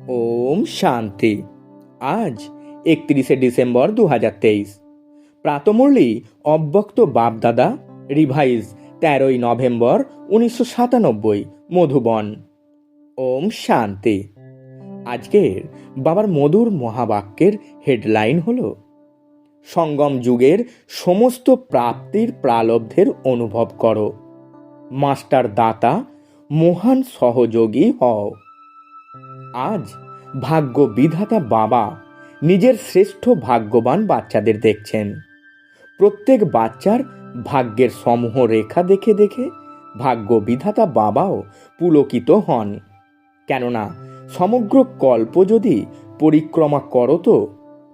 ওম শান্তি। আজ 31শে ডিসেম্বর 2023, প্রাতমুরলি অব্যক্ত বাপদাদা, রিভাইজ 13ই নভেম্বর 1997, মধুবন। ওম শান্তি। আজকের বাবার মধুর মহাবাক্যের হেডলাইন হল সঙ্গম যুগের সমস্ত প্রাপ্তির প্রালব্ধের অনুভব করো, মাস্টার দাতা মহান সহযোগী হও। আজ ভাগ্য বিধাতা বাবা নিজের শ্রেষ্ঠ ভাগ্যবান বাচ্চাদের দেখছেন। প্রত্যেক বাচ্চার ভাগ্যের সমূহ রেখা দেখে দেখে ভাগ্য বিধাতা বাবাও পুলকিত হন। কেননা সমগ্র কল্প যদি পরিক্রমা করো তো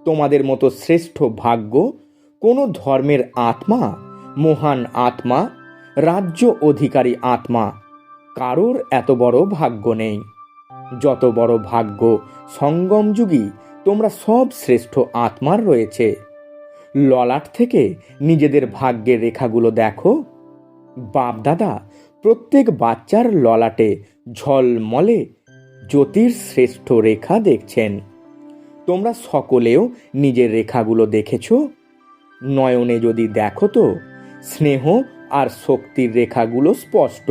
তোমাদের মতো শ্রেষ্ঠ ভাগ্য কোনো ধর্মের আত্মা, মহান আত্মা, রাজ্য অধিকারী আত্মা কারোর এত বড় ভাগ্য নেই। যত বড় ভাগ্য সঙ্গম যুগী তোমরা সব শ্রেষ্ঠ আত্মার রয়েছে। ললাট থেকে নিজেদের ভাগ্যের রেখাগুলো দেখো। বাপদাদা প্রত্যেক বাচ্চার ললাটে ঝলমলে জ্যোতির শ্রেষ্ঠ রেখা দেখছেন। তোমরা সকলেও নিজের রেখাগুলো দেখেছ। নয়নে যদি দেখো তো স্নেহ আর শক্তির রেখাগুলো স্পষ্ট।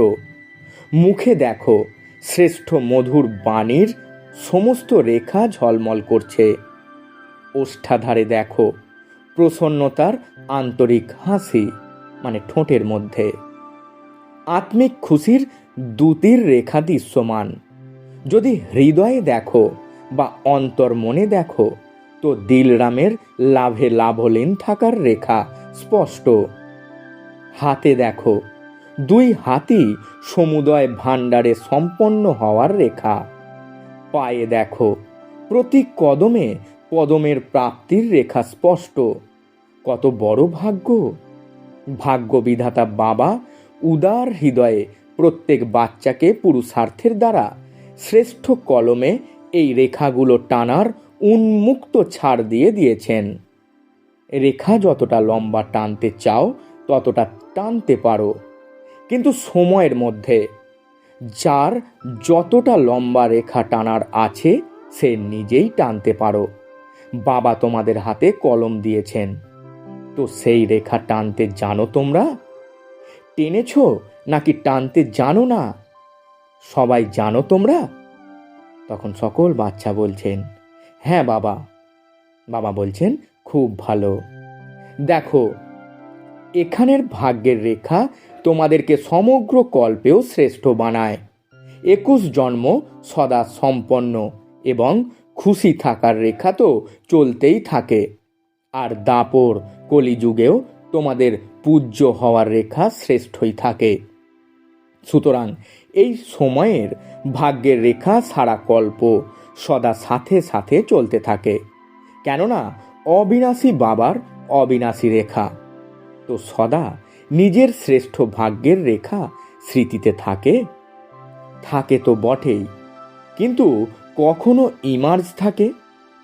মুখে দেখো শ্রেষ্ঠ মধুর বাণীর সমস্ত রেখা ঝলমল করছে। ওষ্ঠাধারে দেখো প্রসন্নতার আন্তরিক হাসি, মানে ঠোঁটের মধ্যে আত্মিক খুশির দ্যুতির রেখা দৃশ্যমান। যদি হৃদয়ে দেখো বা অন্তর মনে দেখো তো দিলরামের লাভে লাভলীন থাকার রেখা স্পষ্ট। হাতে দেখো দুই হাতই সমুদয় ভাণ্ডারে সম্পন্ন হওয়ার রেখা। পায়ে দেখো প্রতি কদমে পদমের প্রাপ্তির রেখা স্পষ্ট। কত বড় ভাগ্য! ভাগ্য বিধাতা বাবা উদার হৃদয়ে প্রত্যেক বাচ্চাকে পুরুষার্থের দ্বারা শ্রেষ্ঠ কলমে এই রেখাগুলো টানার উন্মুক্ত ছাড় দিয়ে দিয়েছেন। রেখা যতটা লম্বা টানতে চাও ততটা টানতে পারো, কিন্তু সময়ের মধ্যে। যার যতটা লম্বা রেখা টানার আছে সে নিজেই টানতে পারো। বাবা তোমাদের হাতে কলম দিয়েছেন, তো সেই রেখা টানতে জানো তোমরা? টেনেছ নাকি টানতে জানো না? সবাই জানো তোমরা? তখন সকল বাচ্চা বলছেন, হ্যাঁ বাবা। বাবা বলছেন, খুব ভালো। দেখো এখানের ভাগ্যের রেখা তোমাদেরকে সমগ্র কল্পেও শ্রেষ্ঠ বানায়। 21 জন্ম সদা সম্পন্ন এবং খুশি থাকার রেখা তো চলতেই থাকে। আর দাপর কলিযুগেও তোমাদের পূজ্য হওয়ার রেখা শ্রেষ্ঠই থাকে। সুতরাং এই সময়ের ভাগ্যের রেখা সারা কল্প সদা সাথে সাথে চলতে থাকে। কেননা অবিনাশী বাবার অবিনাশী রেখা তো সদা নিজের শ্রেষ্ঠ ভাগ্যের রেখা স্মৃতিতে থাকে। থাকে তো বটেই, কিন্তু কখনো ইমার্জ থাকে,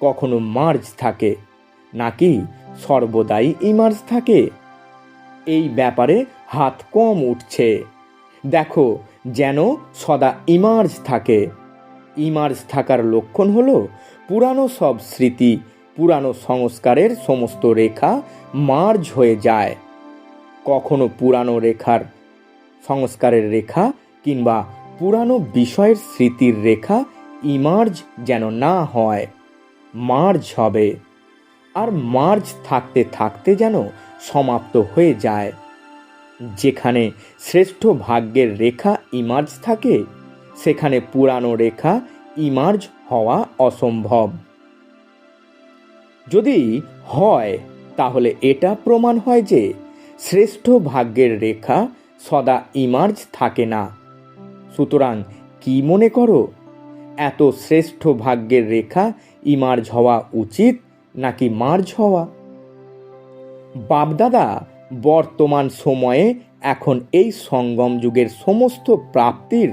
কখনো মার্জ থাকে, নাকি সর্বদাই ইমার্জ থাকে? এই ব্যাপারে হাত কম উঠছে। দেখো যেন সদা ইমার্জ থাকে। ইমার্জ থাকার লক্ষণ হলো পুরানো সব স্মৃতি, পুরানো সংস্কারের সমস্ত রেখা মার্জ হয়ে যায়। কখনো পুরানো রেখার সংস্কারের রেখা কিংবা পুরানো বিষয়ের স্মৃতির রেখা ইমার্জ যেন না হয়, মার্জ হবে। আর মার্জ থাকতে থাকতে যেন সমাপ্ত হয়ে যায়। যেখানে শ্রেষ্ঠ ভাগ্যের রেখা ইমার্জ থাকে সেখানে পুরানো রেখা ইমার্জ হওয়া অসম্ভব। যদি হয় তাহলে এটা প্রমাণ হয় যে শ্রেষ্ঠ ভাগ্যের রেখা সদা ইমার্জ থাকে না। সুতরাং কি মনে করো, এত শ্রেষ্ঠ ভাগ্যের রেখা ইমার্জ হওয়া উচিত নাকি মার্জ হওয়া? বাপদাদা বর্তমান সময়ে এখন এই সঙ্গম যুগের সমস্ত প্রাপ্তির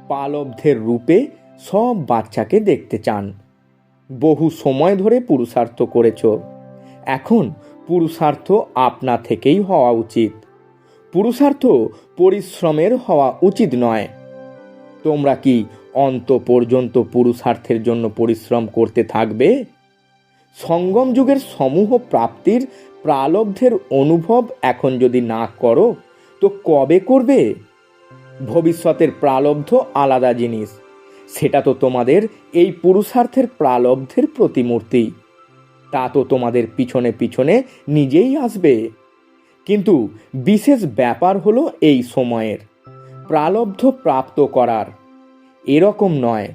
পালব্ধের রূপে সব বাচ্চাকে দেখতে চান। বহু সময় ধরে পুরুষার্থ করেছ, এখন পুরুষার্থ আপনা থেকেই হওয়া উচিত। পুরুষার্থ পরিশ্রমের হওয়া উচিত নয়। তোমরা কি অন্ত পর্যন্ত পুরুষার্থের জন্য পরিশ্রম করতে থাকবে? সঙ্গম যুগের সমূহ প্রাপ্তির প্রালব্ধের অনুভব এখন যদি না করো তো কবে করবে? ভবিষ্যতের প্রালব্ধ আলাদা জিনিস, সেটা তো তোমাদের এই পুরুষার্থের প্রালব্ধের প্রতিমূর্তি। তা তো তোমাদের পিছনে পিছনে নিজেই আসবে। কিন্তু বিশেষ ব্যাপার হলো এই সময়ের প্রালব্ধ প্রাপ্ত করার। এরকম নয়,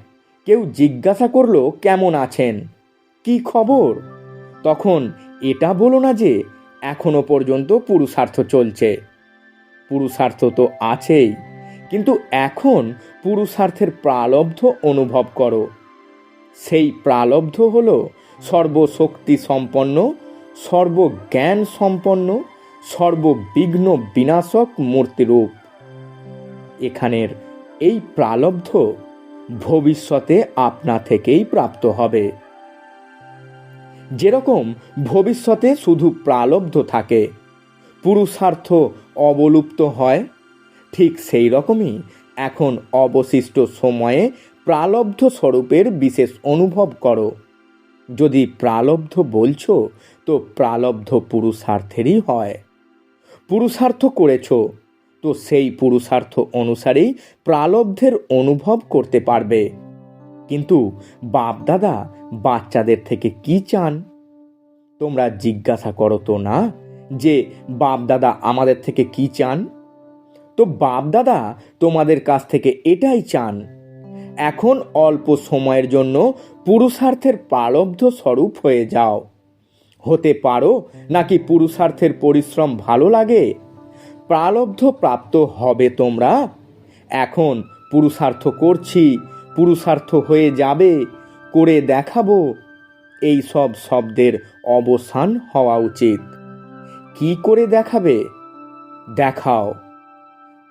কেউ জিজ্ঞাসা করলো কেমন আছেন, কি খবর, তখন এটা বলো না যে এখনো পর্যন্ত পুরুষার্থ চলছে। পুরুষার্থ তো আছেই, কিন্তু এখন পুরুষার্থের প্রালব্ধ অনুভব করো। সেই প্রালব্ধ হলো সর্বশক্তি সম্পন্ন, সর্বজ্ঞান সম্পন্ন, সর্ববিঘ্ন বিনাশক মূর্তিরূপ। এখানের এই প্রালব্ধ ভবিষ্যতে আপনা থেকেই প্রাপ্ত হবে। যেরকম ভবিষ্যতে শুধু প্রালব্ধ থাকে, পুরুষার্থ অবলুপ্ত হয়, ঠিক সেই রকমই এখন অবশিষ্ট সময়ে প্রালব্ধ স্বরূপের বিশেষ অনুভব করো। যদি প্রালব্ধ বলছো তো প্রালব্ধ পুরুষার্থেরই হয়। পুরুষার্থ করেছ তো সেই পুরুষার্থ অনুসারেই প্রালব্ধের অনুভব করতে পারবে। কিন্তু বাপদাদা বাচ্চাদের থেকে কি চান? তোমরা জিজ্ঞাসা করো তো না যে বাপদাদা আমাদের থেকে কি চান? তো বাপদাদা তোমাদের কাছ থেকে এটাই চান, এখন অল্প সময়ের জন্য পুরুষার্থের প্রালব্ধ স্বরূপ হয়ে যাও। হতে পারো নাকি পুরুষার্থের পরিশ্রম ভালো লাগে? প্রালব্ধ প্রাপ্ত হবে তোমরা। এখন পুরুষার্থ করছি, পুরুষার্থ হয়ে যাবে, করে দেখাবো, এই সব শব্দের অবসান হওয়া উচিত। কি করে দেখাবে? দেখাও।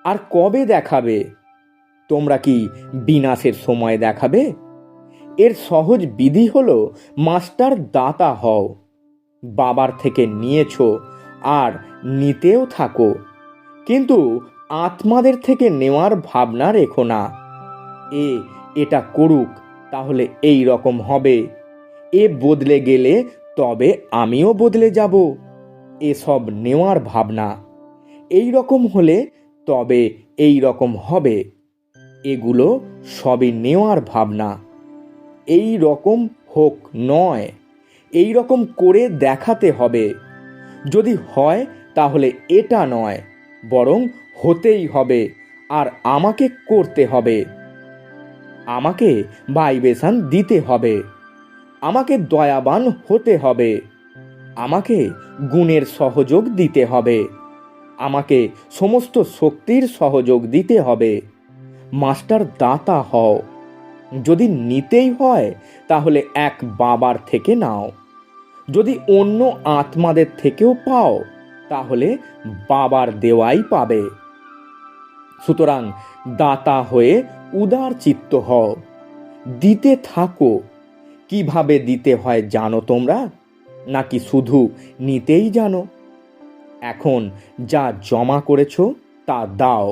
আর কবে দেখাবে? তোমরা কি বিনাশের সময় দেখাবে? এর সহজ বিধি হলো মাস্টার দাতা হও। বাবার থেকে নিয়েছো আর নিতেও থাকো, কিন্তু আত্মাদের থেকে নেওয়ার ভাবনা রেখো না। এটা করুক তাহলে এই রকম হবে, এ বদলে গেলে তবে আমিও বদলে যাব, এসব নেওয়ার ভাবনা। এই রকম হলে তবে এই রকম হবে, এগুলো সবই নেওয়ার ভাবনা। এই রকম হোক নয়, এই রকম করে দেখাতে হবে। যদি হয় তাহলে এটা নয়, বরং হতেই হবে, আর আমাকে করতে হবে। আমাকে ভাইব্রেশন দিতে হবে, আমাকে দয়াবান হতে হবে, আমাকে গুণের সহযোগ দিতে হবে, আমাকে সমস্ত শক্তির সহযোগ দিতে হবে। মাস্টার দাতা হও। যদি নিতেই হয় তাহলে এক বাবার থেকে নাও, যদি অন্য আত্মাদের থেকেও পাও তাহলে বাবার দেওয়াই পাবে। সুতরাং দাতা হয়ে উদার চিত্ত হও, দিতে থাকো। কিভাবে দিতে হয় জানো তোমরা, নাকি শুধু নিতেই জানো? এখন যা জমা করেছো তা দাও।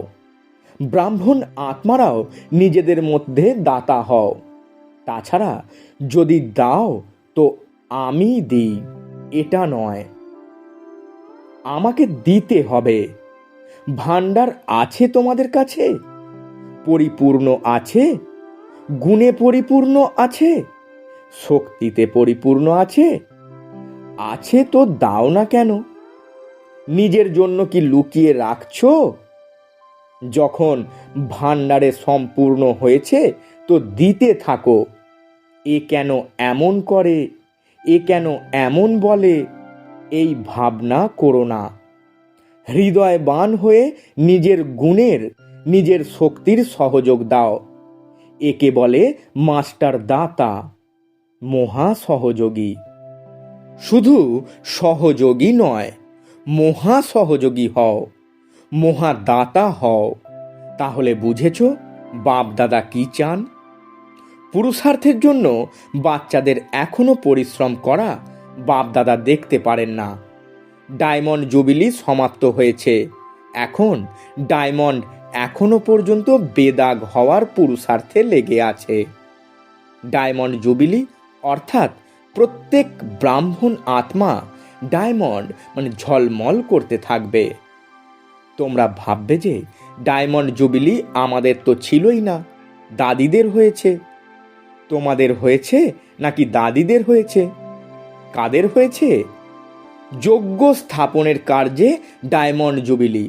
ব্রাহ্মণ আত্মারাও নিজেদের মধ্যে দাতা হও। তাছাড়া যদি দাও তো আমি দিই, এটা নয়, আমাকে দিতে হবে। ভাণ্ডার আছে তোমাদের কাছে, পরিপূর্ণ আছে, গুণে পরিপূর্ণ আছে, শক্তিতে পরিপূর্ণ আছে। আছে তো দাও না কেন? নিজের জন্য কি লুকিয়ে রাখছো? যখন ভাণ্ডারে সম্পূর্ণ হয়েছে তো দিতে থাকো। এ কেন এমন করে, এ কেন এমন বলে, এই ভাবনা করো না। হৃদয়বান হয়ে নিজের গুণের, নিজের শক্তির সহযোগ দাও। একে বলে মাস্টার দাতা, মহা সহযোগী। শুধু সহযোগী নয়, মহা সহযোগী হও, মহাদাতা হও। তাহলে বুঝেছ বাপদাদা কি চান? পুরুষার্থের জন্য বাচ্চাদের এখনো পরিশ্রম করা বাপদাদা দেখতে পারেন না। ডায়মন্ড জুবিলি সমাপ্ত হয়েছে, এখন ডায়মন্ড এখনো পর্যন্ত বেদাগ হওয়ার পুরুষার্থে লেগে আছে। ডায়মন্ড জুবিলি অর্থাৎ প্রত্যেক ব্রাহ্মণ আত্মা ডায়মন্ড ঝলমল করতে থাকবে। তোমরা ভাববে যে ডায়মন্ড জুবিলি আমাদের তো ছিলই না, দাদিদের হয়েছে। তোমাদের হয়েছে নাকি দাদিদের হয়েছে? কাদের হয়েছে? যজ্ঞ স্থাপনের কার্যে ডায়মন্ড জুবিলি।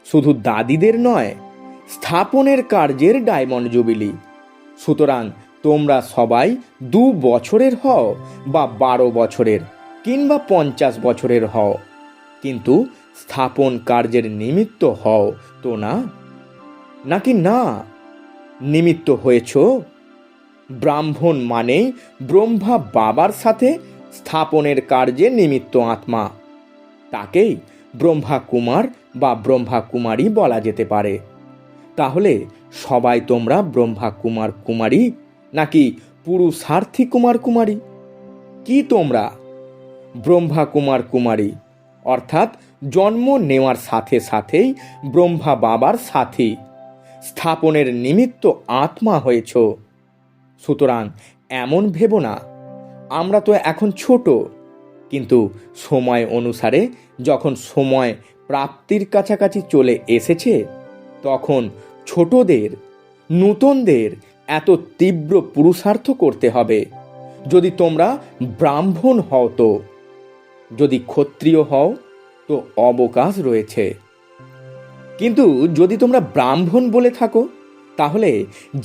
শুধু দাদিদের নয়, স্থাপনের কার্যের ডায়মন্ড জুবিলি। সুতরাং তোমরা সবাই 2 বছরের হও বা 12 বছরের কিংবা 50 বছরের হও, কিন্তু স্থাপন কার্যের নিমিত্ত হও তো না? নাকি না নিমিত্ত হয়েছ? ব্রাহ্মণ মানেই ব্রহ্মা বাবার সাথে স্থাপনের কার্যে নিমিত্ত আত্মা। তাকেই ব্রহ্মা কুমার বা ব্রহ্মা কুমারী বলা যেতে পারে। তাহলে সবাই তোমরা ব্রহ্মা কুমার কুমারী নাকি পুরুষার্থী কুমার কুমারী? কি তোমরা? ব্রহ্মা কুমার কুমারী অর্থাৎ জন্ম নেওয়ার সাথে সাথেই ব্রহ্মা বাবার সাথী, স্থাপনের নিমিত্ত আত্মা হয়েছ। সুতরাং এমন ভেবো না আমরা তো এখন ছোট, কিন্তু সময় অনুসারে যখন সময় প্রাপ্তির কাছাকাছি চলে এসেছে, তখন ছোটদের, নূতনদের এত তীব্র পুরুষার্থ করতে হবে। যদি তোমরা ব্রাহ্মণ হও তো, যদি ক্ষত্রিয় হও তো অবকাশ রয়েছে। কিন্তু যদি তোমরা ব্রাহ্মণ বলে থাকো, তাহলে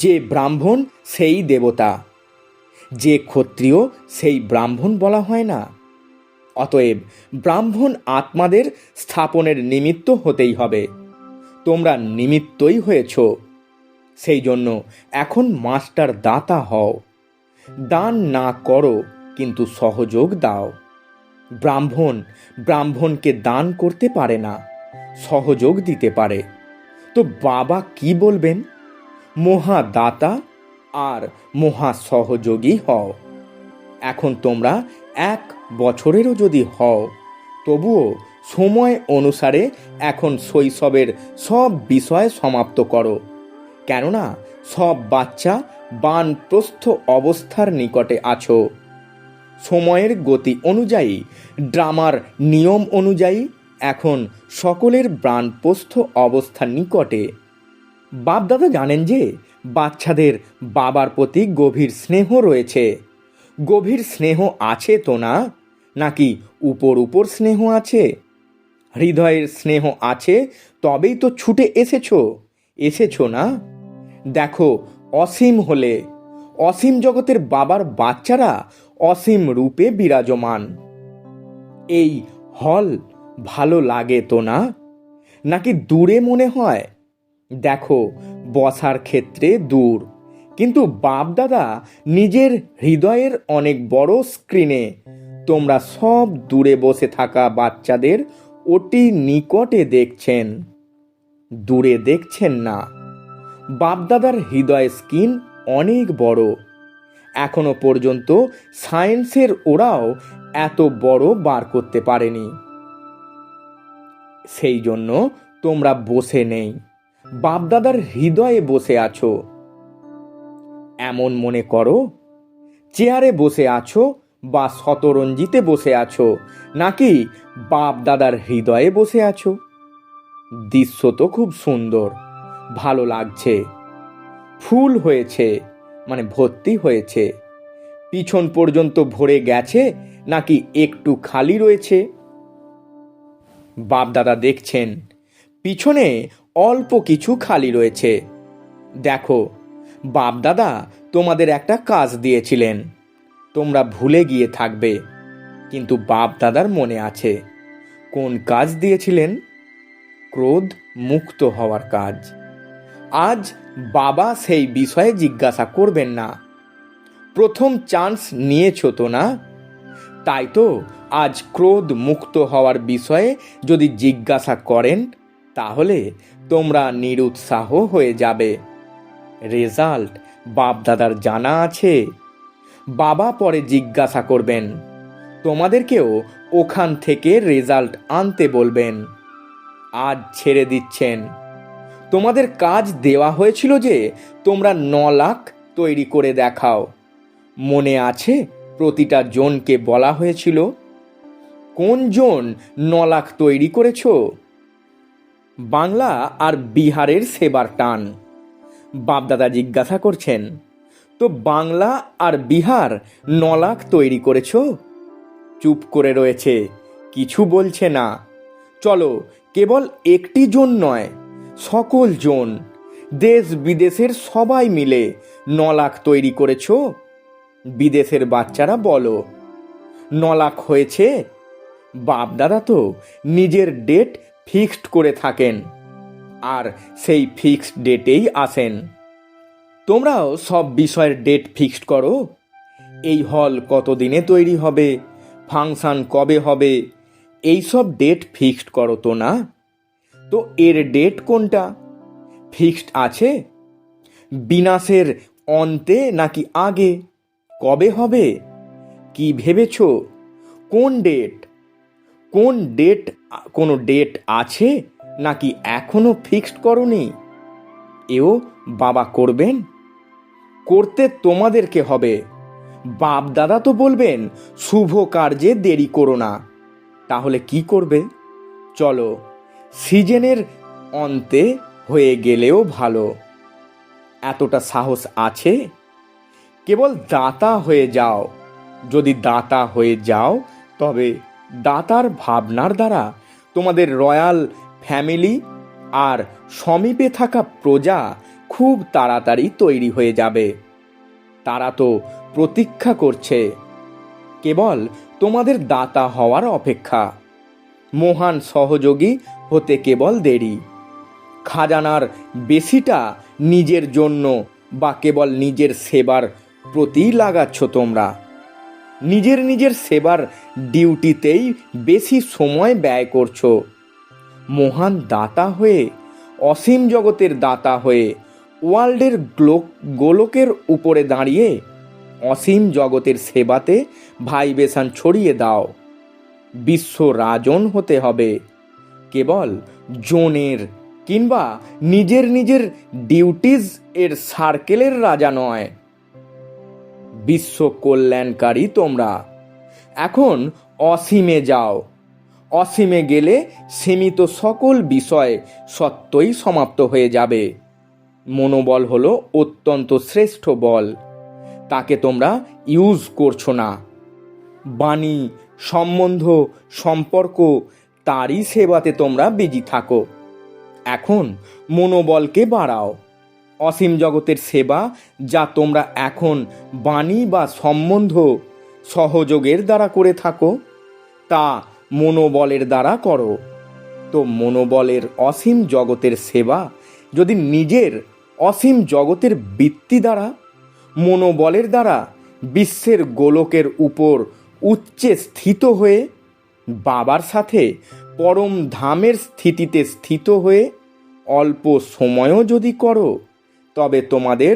যে ব্রাহ্মণ সেই দেবতা, যে ক্ষত্রিয় সেই ব্রাহ্মণ বলা হয় না। অতএব ব্রাহ্মণ আত্মাদের স্থাপনের নিমিত্ত হতেই হবে। তোমরা নিমিত্তই হয়েছ। সেই জন্য এখন মাস্টার দাতা হও। দান না করো, কিন্তু সহযোগ দাও। ব্রাহ্মণ ব্রাহ্মণকে দান করতে পারে না, সহযোগ দিতে পারে। তো বাবা কি বলবেন? মহাদাতা আর মহা সহযোগী হও। এখন তোমরা 1 বছরেরও যদি হও, তবুও সময় অনুসারে এখন শৈশবের সব বিষয় সমাপ্ত করো। কেননা সব বাচ্চা বানপ্রস্থ অবস্থার নিকটে আছো। সময়ের গতি অনুযায়ী, ড্রামার নিয়ম অনুযায়ী এখন সকলের বানপ্রস্থ অবস্থার নিকটে। বাপদাদা জানেন যে বাচ্চাদের বাবার প্রতি গভীর স্নেহ রয়েছে। গভীর স্নেহ আছে তো না? নাকি উপর উপর স্নেহ আছে? হৃদয়ের স্নেহ আছে, তবেই তো ছুটে এসেছো না? দেখো, অসীম হলে অসীম জগতের বাবার বাচ্চারা অসীম রূপে বিরাজমান। এই হল ভালো লাগে তো না? নাকি দূরে মনে হয়? দেখো, বসার ক্ষেত্রে দূর, কিন্তু বাপ দাদা নিজের হৃদয়ের অনেক বড় স্ক্রিনে তোমরা সব দূরে বসে থাকা বাচ্চাদের অতি নিকটে দেখছেন। দূরে দেখছেন না। বাপদাদার হৃদয় স্ক্রিন অনেক বড়। এখনো পর্যন্ত সায়েন্সের ওরাও এত বড় বার করতে পারেনি। সেই জন্য তোমরা বসে নেই, বাপদাদার হৃদয়ে বসে আছো। এমন মনে করো চেয়ারে বসে আছো বা শতরঞ্জিতে বসে আছো, নাকি বাপ দাদার হৃদয়ে বসে আছো। দৃশ্য তো খুব সুন্দর, ভালো লাগছে। ফুল হয়েছে, ভর্তি হয়েছে। পিছন পর্যন্ত ভরে গেছে নাকি একটু খালি রয়েছে? বাপ দাদা দেখছেন পিছনে অল্প কিছু খালি রয়েছে। দেখো, বাপ দাদা তোমাদের একটা কাজ দিয়েছিলেন, তোমরা ভুলে গিয়ে থাকবে, কিন্তু বাপ দাদার মনে আছে। কোন কাজ দিয়েছিলেন? ক্রোধ মুক্ত হওয়ার কাজ। আজ বাবা সেই বিষয়ে জিজ্ঞাসা করবেন না। প্রথম চান্স নিয়েছো তো না? তাই তো আজ ক্রোধ মুক্ত হওয়ার বিষয়ে যদি জিজ্ঞাসা করেন, তাহলে তোমরা নিরুৎসাহ হয়ে যাবে। রেজাল্ট বাপ দাদার জানা আছে। বাবা পরে জিজ্ঞাসা করবেন, তোমাদেরকেও ওখান থেকে রেজাল্ট আনতে বলবেন। আজ ছেড়ে দিচ্ছেন, তোমাদের কাজ দেওয়া হয়েছিল যে তোমরা 9 লাখ তৈরি করে দেখাও। মনে আছে প্রতিটা জনকে বলা হয়েছিল? কোন জন 9 লাখ তৈরি করেছ? বাংলা আর বিহারের সেবার টান। বাপদাদা জিজ্ঞাসা করছেন, তো বাংলা আর বিহার 9 লাখ তৈরি করেছ? চুপ করে রয়েছে, কিছু বলছে না। চলো, কেবল একটি জন নয়, সকল জন, দেশ বিদেশের সবাই মিলে 9 লাখ তৈরি করেছ? বিদেশের বাচ্চারা বলো, 9 লাখ হয়েছে? বাপদাদা তো নিজের ডেট ফিক্সড করে থাকেন, আর সেই ফিক্সড ডেটেই আসেন। তোমরাও সব বিষয়ের ডেট ফিক্সড করো। এই হল কতদিনে তৈরি হবে, ফাংশন কবে হবে, এই সব ডেট ফিক্সড করো তো না? তো এর ডেট কোনটা ফিক্সড আছে? বিনাশের অন্তে নাকি আগে? কবে হবে? কি ভেবেছ? কোন ডেট? কোন ডেট? কোনো ডেট আছে নাকি এখনো ফিক্সড করনি? এও বাবা করবেন? করতে তোমাদেরকে হবে। বাপ দাদা তো বলবেন শুভ কার্যে দেরি করো না। তাহলে কি করবে? চলো, সিজনের অন্তে হয়ে গেলেও ভালো। এতটা সাহস আছে? কেবল দাতা হয়ে যাও। যদি দাতা হয়ে যাও, তবে দাতার ভাবনার দ্বারা তোমাদের রয়্যাল ফ্যামিলি আর সমীপে থাকা প্রজা খুব তাড়াতাড়ি তৈরি হয়ে যাবে। তারা তো প্রতীক্ষা করছে, কেবল তোমাদের দাতা হওয়ার অপেক্ষা। মহান সহযোগী হতে কেবল দেরি। খাজানার বেশিটা নিজের জন্য বা কেবল নিজের সেবার প্রতি লাগাচ্ছ তোমরা। নিজের সেবার ডিউটিতেই বেশি সময় ব্যয় করছো। মহান দাতা হয়ে, অসীম জগতের দাতা হয়ে, ওয়ার্ল্ডের গোলকের উপরে দাঁড়িয়ে অসীম জগতের সেবাতে ভাইবেশন ছড়িয়ে দাও। বিশ্ব রাজন হতে হবে, কেবল জোনের কিংবা নিজের ডিউটিজ এর সার্কেলের রাজা নয়। বিশ্ব কল্যাণকারী তোমরা। এখন অসীমে যাও। অসীমে গেলে সীমিত সকল বিষয় সত্যই সমাপ্ত হয়ে যাবে। মনোবল হলো অত্যন্ত শ্রেষ্ঠ বল, তাকে তোমরা ইউজ করছো না। বাণী, সম্বন্ধ, সম্পর্ক, তারই সেবাতে তোমরা বিজি থাকো। এখন মনোবলকে বাড়াও। অসীম জগতের সেবা যা তোমরা এখন বাণী বা সম্বন্ধ সহযোগের দ্বারা করে থাকো, তা মনোবলের দ্বারা করো। তো মনোবলের অসীম জগতের সেবা যদি নিজের অসীম জগতের বৃত্তি দ্বারা, মনোবলের দ্বারা বিশ্বের গোলকের উপর উচ্চে স্থিত হয়ে, বাবার সাথে পরম ধামের স্থিতিতে স্থিত হয়ে অল্প সময়ও যদি করো, তবে তোমাদের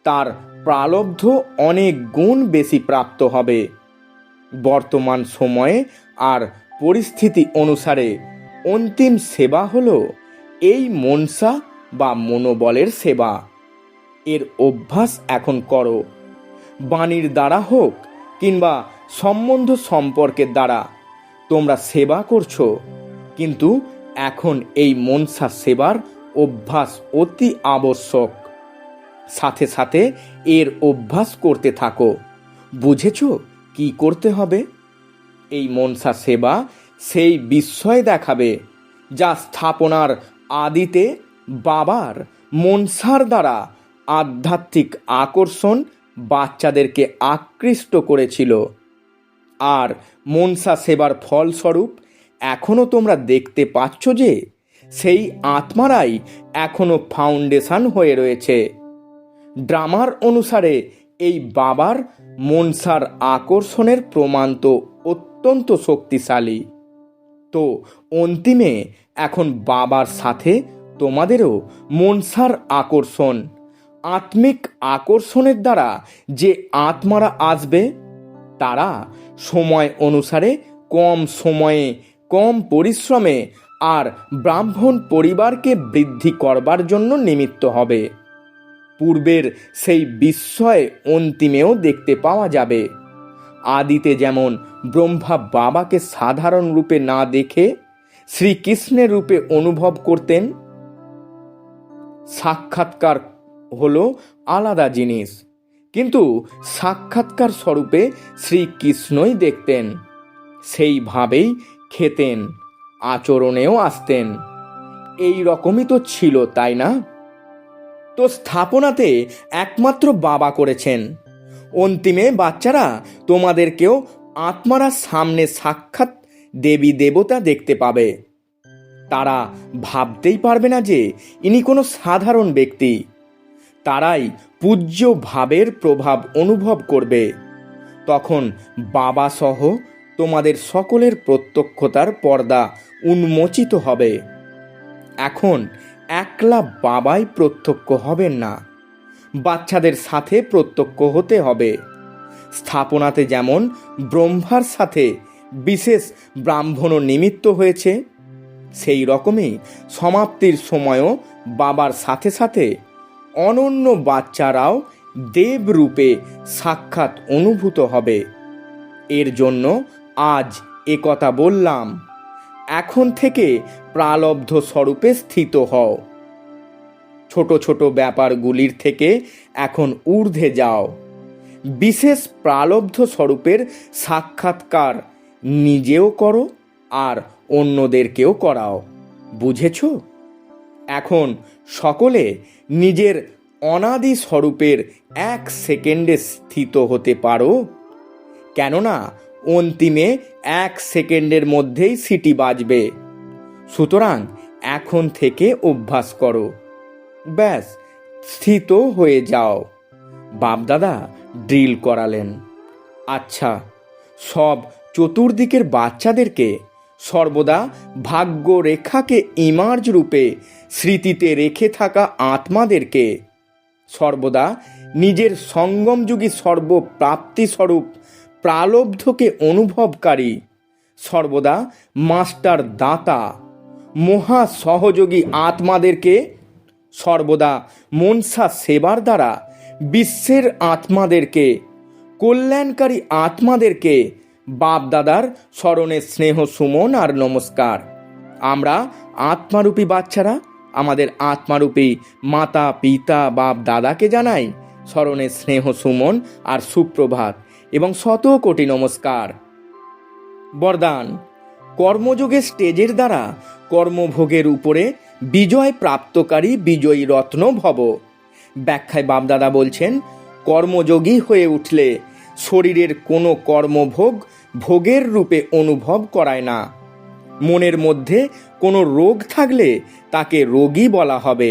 তার প্রালব্ধ অনেক গুণ বেশি প্রাপ্ত হবে। বর্তমান সময়ে আর পরিস্থিতি অনুসারে অন্তিম সেবা হলো এই মনসা বা মনোবলের সেবা। এর অভ্যাস এখন করো। বাণীর দ্বারা হোক কিংবা সম্বন্ধ সম্পর্কের দ্বারা তোমরা সেবা করছো, কিন্তু এখন এই মনসা সেবার অভ্যাস অতি আবশ্যক। সাথে সাথে এর অভ্যাস করতে থাকো। বুঝেছো কি করতে হবে? এই মনসা সেবা সেই বিস্ময় দেখাবে যা স্থাপনার আদিতে বাবার মনসার দ্বারা আধ্যাত্মিক আকর্ষণ বাচ্চাদেরকে আকৃষ্ট করেছিল। আর মনসা সেবার ফলস্বরূপ এখনও তোমরা দেখতে পাচ্ছ যে সেই আত্মারাই এখনো ফাউন্ডেশন হয়ে রয়েছে। ড্রামার অনুসারে এই বাবার মনসার আকর্ষণের প্রমাণ তো অত্যন্ত শক্তিশালী। তো অন্তিমে এখন বাবার সাথে তোমাদেরও মনসার আকর্ষণ, আত্মিক আকর্ষণের দ্বারা যে আত্মারা আসবে, তারা সময় অনুসারে কম সময়ে কম পরিশ্রমে আর ব্রাহ্মণ পরিবারকে বৃদ্ধি করবার জন্য নিমিত্ত হবে। পূর্বের সেই বিস্ময় অন্তিমেও দেখতে পাওয়া যাবে। আদিতে যেমন ব্রহ্মা বাবাকে সাধারণ রূপে না দেখে শ্রীকৃষ্ণের রূপে অনুভব করতেন। সাক্ষাৎকার হলো আলাদা জিনিস, কিন্তু সাক্ষাৎকার স্বরূপে শ্রীকৃষ্ণই দেখতেন, সেইভাবেই খেতেন, আচরণেও আসতেন। এই রকমই তো ছিল, তাই না? তো স্থাপনাতে একমাত্র বাবা করেছেন। অন্তিমে বাচ্চারা তোমাদেরকেও আত্মারা সামনে সাক্ষাৎ দেবী দেবতা দেখতে পাবে। তারা ভাবতেই পারবে না যে ইনি কোনো সাধারণ ব্যক্তি। তারাই পূজ্য ভাবের প্রভাব অনুভব করবে। তখন বাবা সহ তোমাদের সকলের প্রত্যক্ষতার পর্দা উন্মোচিত হবে। এখন একলা বাবাই প্রত্যক্ষ হবেন না, বাচ্চাদের সাথে প্রত্যক্ষ হতে হবে। স্থাপনাতে যেমন ব্রহ্মার সাথে বিশেষ ব্রাহ্মণ নিমিত্ত হয়েছে, সেই রকমই সমাপ্তির সময়ও বাবার সাথে সাথে অনন্য বাচ্চারাও দেবরূপে সাক্ষাৎ অনুভূত হবে। এর জন্য আজ একথা বললাম। এখন থেকে প্রালব্ধ স্বরূপে স্থিত হও। ছোট ছোট ব্যাপারগুলির থেকে এখন ঊর্ধ্বে যাও। বিশেষ প্রালব্ধ স্বরূপের সাক্ষাৎকার নিজেও করো আর অন্যদেরকেও করাও। বুঝেছ? এখন সকলে নিজের অনাদি স্বরূপের 1 সেকেন্ডে স্থিত হতে পারো। কেননা অন্তিমে 1 সেকেন্ডের মধ্যেই সিটি বাজবে। সুতরাং এখন থেকে অভ্যাস করো। ব্যাস, স্থিত হয়ে যাও। বাপদাদা ড্রিল করালেন। আচ্ছা, সব চতুর্দিকের বাচ্চাদেরকে সর্বদা ভাগ্য রেখাকে ইমার্জ রূপে স্মৃতিতে রেখে থাকা আত্মাদেরকে সর্বদা নিজের সঙ্গমযুগী সর্বপ্রাপ্তি স্বরূপ প্রালব্ধকে অনুভবকারী, সর্বদা মাস্টার দাতা মহা সহযোগী আত্মাদেরকে, সর্বদা মনসা সেবার দ্বারা বিশ্বের আত্মাদেরকে, কল্যাণকারী আত্মাদেরকে বাপদাদার স্মরণে স্নেহ সুমন আর নমস্কার। আমরা আত্মারূপী বাচ্চারা আমাদের আত্মারূপী মাতা পিতা বাপ দাদাকে জানাই স্মরণে স্নেহ সুমন আর সুপ্রভাত এবং 100 কোটি নমস্কার। বরদান: কর্মযোগের স্টেজের দ্বারা কর্মভোগের উপরে বিজয় প্রাপ্তকারী বিজয়ী রত্ন ভব। ব্যাখ্যায় বাপদাদা বলছেন, কর্মযোগী হয়ে উঠলে শরীরের কোনো কর্মভোগ ভোগের রূপে অনুভব করায় না। মনের মধ্যে কোনো রোগ থাকলে তাকে রোগী বলা হবে।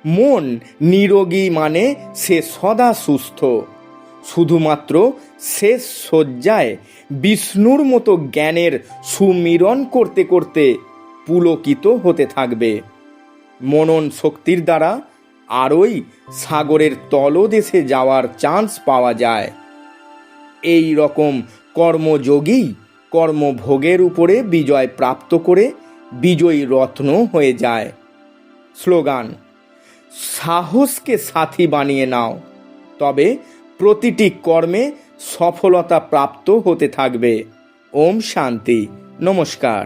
মন নিরোগী মানে সে সদা সুস্থ, শুধুমাত্র শেষ শয্যায় বিষ্ণুর মতো জ্ঞানের সুমিরণ করতে করতে পুলকিত হতে থাকবে। মনন শক্তির দ্বারা আরই সাগরের তলদেশে যাওয়ার চান্স পাওয়া যায়। এই রকম কর্মযোগী কর্মভোগের উপরে বিজয় প্রাপ্ত করে বিজয়ী রত্ন হয়ে যায়। স্লোগান: সাহসকে সাথী বানিয়ে নাও, তবে প্রতিটি কর্মে সফলতা প্রাপ্ত হতে থাকবে। ওম শান্তি। নমস্কার।